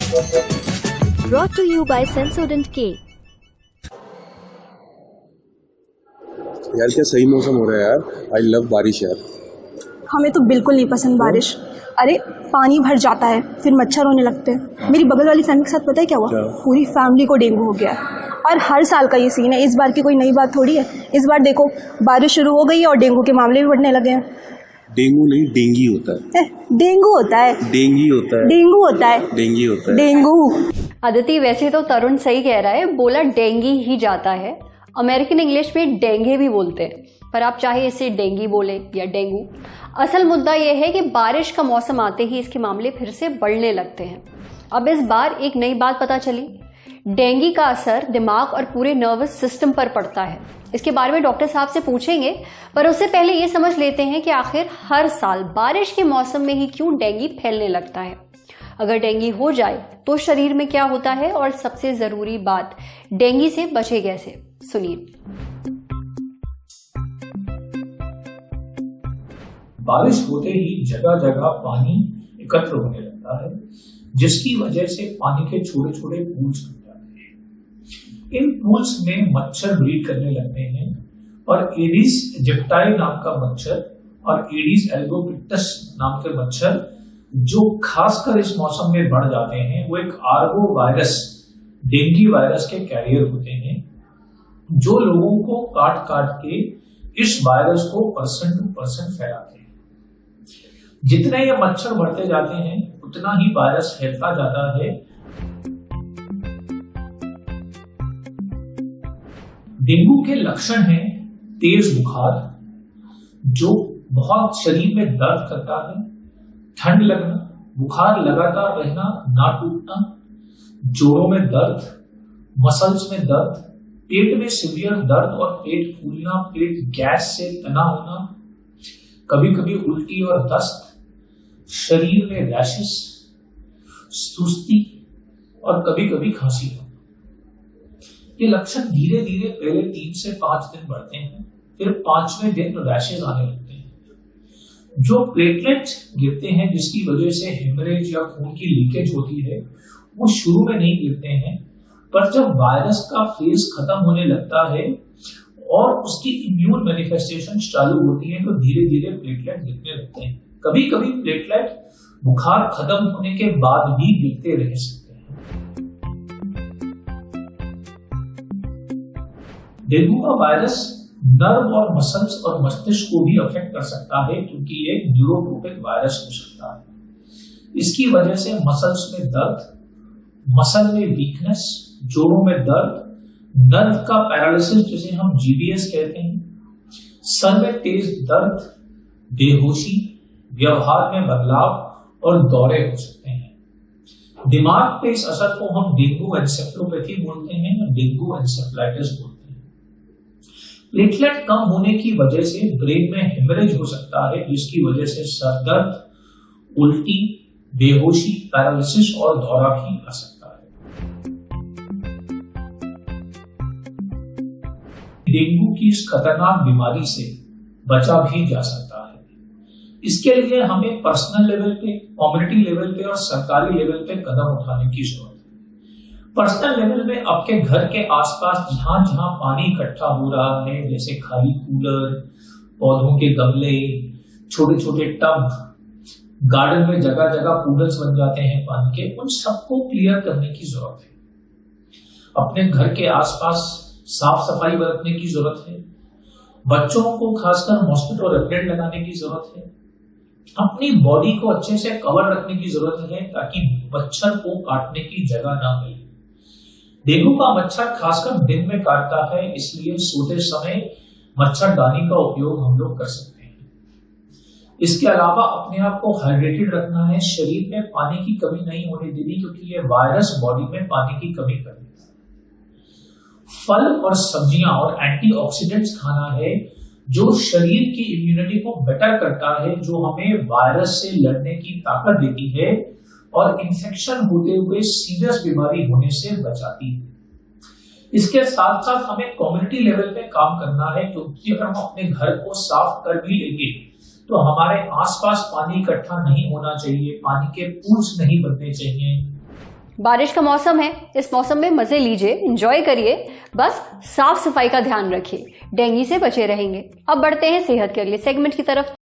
Brought to you by Sensodyne K. यार क्या सही मौसम हो रहा है यार। आई लव बारिश यार। हमें तो बिल्कुल नहीं पसंद बारिश। अरे पानी भर जाता है, फिर मच्छर होने लगते हैं। मेरी बगल वाली फैमिली के साथ पता है क्या हुआ? पूरी फैमिली को डेंगू हो गया है। और हर साल का ये सीन है, इस बार की कोई नई बात थोड़ी है। इस बार देखो बारिश शुरू हो गई है और डेंगू के मामले भी बढ़ने लगे हैं। डेंगू नहीं, डेंगी होता है। डेंगू होता है, डेंगी होता है, डेंगू होता है, डेंगी होता है, डेंगू। अदिति, वैसे तो तरुण सही कह रहा है, बोला डेंगी ही जाता है। अमेरिकन इंग्लिश में डेंगे भी बोलते हैं, पर आप चाहे इसे डेंगी बोले या डेंगू। असल मुद्दा यह है कि बारिश का मौसम आते ही इसके मामले फिर से बढ़ने लगते हैं। अब इस बार एक नई बात पता चली, डेंगी का असर दिमाग और पूरे नर्वस सिस्टम पर पड़ता है। इसके बारे में डॉक्टर साहब से पूछेंगे, पर उससे पहले ये समझ लेते हैं कि आखिर हर साल बारिश के मौसम में ही क्यों डेंगी फैलने लगता है। अगर डेंगी हो जाए तो शरीर में क्या होता है, और सबसे जरूरी बात, डेंगी से बचे कैसे, सुनिए। बारिश होते ही जगह जगह पानी एकत्र होने लगता है, जिसकी वजह से पानी के छोटे छोटे पूल्स बन जाते हैं। इन पूल्स में मच्छर ब्रीड करने लगते हैं और एडिस एजिप्टाई नाम का मच्छर और एडिस एल्बोपिक्टस नाम के मच्छर, जो खासकर इस मौसम में बढ़ जाते हैं, वो एक आर्गो वायरस, डेंगी वायरस के कैरियर होते हैं, जो लोगों को काट काट के इस वायरस को पर्सन टू पर्सन फैलाते हैं। जितने ये मच्छर बढ़ते जाते हैं उतना ही वायरस फैलता जाता है। डेंगू के लक्षण हैं तेज बुखार, जो बहुत शरीर में दर्द करता है, ठंड लगना, बुखार लगातार रहना, ना टूटना, जोड़ों में दर्द, मसल्स में दर्द, पेट में सीवियर दर्द और पेट फूलना, पेट गैस से तना होना, कभी कभी उल्टी और दस्त, शरीर में रैशेस, सुस्ती और कभी कभी खांसी होना। ये लक्षण धीरे धीरे पहले 3 से 5 दिन बढ़ते हैं, फिर 5वें दिन रैशेस आने लगते हैं। जो प्लेटलेट्स गिरते हैं, जिसकी वजह से हेमरेज या खून की लीकेज होती है, वो शुरू में नहीं गिरते हैं, पर जब वायरस का फेज खत्म होने लगता है और उसकी इम्यून मैनिफेस्टेशन चालू होती है, तो धीरे धीरे प्लेटलेट गिरने लगते हैं। कभी कभी प्लेटलेट बुखार खत्म होने के बाद भी गिरते रह सकते हैं। डेंगू का वायरस नर्व और मसल्स और मस्तिष्क को भी अफेक्ट कर सकता है, क्योंकि ये न्यूरोट्रोपिक वायरस हो सकता है। इसकी वजह से मसल्स में दर्द, मसल में वीकनेस, जोड़ों में दर्द, नर्व का पैरालिसिस जिसे हम जीबीएस कहते हैं, सर में तेज दर्द, बेहोशी, व्यवहार में बदलाव और दौरे हो सकते हैं। दिमाग पे इस असर को हम डेंगू एन्सेफेलोपैथी बोलते हैं या डेंगू एन्सेफेलाइटिस बोलते हैं। प्लेटलेट कम होने की वजह से ब्रेन में हेमरेज हो सकता है, जिसकी वजह से सर दर्द, उल्टी, बेहोशी, पैरालिसिस और दौरा भी आ सकता है। डेंगू की इस खतरनाक बीमारी से बचा भी जा सकता है। इसके लिए हमें पर्सनल लेवल पे, कम्युनिटी लेवल पे और सरकारी लेवल पे कदम उठाने की जरूरत है। पर्सनल लेवल में आपके घर के आसपास जहां जहां पानी इकट्ठा हो रहा है, जैसे खाली कूलर, पौधों के गमले, छोटे छोटे टब, गार्डन में जगह जगह पूल्स बन जाते हैं पानी के, उन सबको क्लियर करने की जरूरत है। अपने घर के आसपास साफ सफाई बरतने की जरूरत है। बच्चों को खासकर मॉस्किटो रेपेलेंट लगाने की जरूरत है। अपनी बॉडी को अच्छे से कवर रखने की जरूरत है, ताकि मच्छर को काटने की जगह ना मिले। डेंगू का मच्छर खासकर दिन में काटता है, इसलिए सोते समय मच्छरदानी का उपयोग हम लोग कर सकते हैं। इसके अलावा अपने आप को हाइड्रेटेड रखना है, शरीर में पानी की कमी नहीं होने देनी, क्योंकि ये वायरस बॉडी में पानी की कमी कर देता है। फल और सब्जियां और एंटीऑक्सीडेंट्स खाना है, जो शरीर की इम्यूनिटी को बेटर करता है, जो हमें वायरस से लड़ने की ताकत देती है और इन्फेक्शन होते हुए सीरियस बीमारी होने से बचाती है। इसके साथ साथ हमें कम्युनिटी लेवल पे काम करना है, क्योंकि अगर हम अपने घर को साफ कर भी लेंगे तो हमारे आसपास पानी इकट्ठा नहीं होना चाहिए, पानी के पूल्स नहीं बनने चाहिए। बारिश का मौसम है, इस मौसम में मजे लीजिए, एंजॉय करिए, बस साफ सफाई का ध्यान रखिए, डेंगू से बचे रहेंगे। अब बढ़ते हैं सेहत के अगले सेगमेंट की तरफ।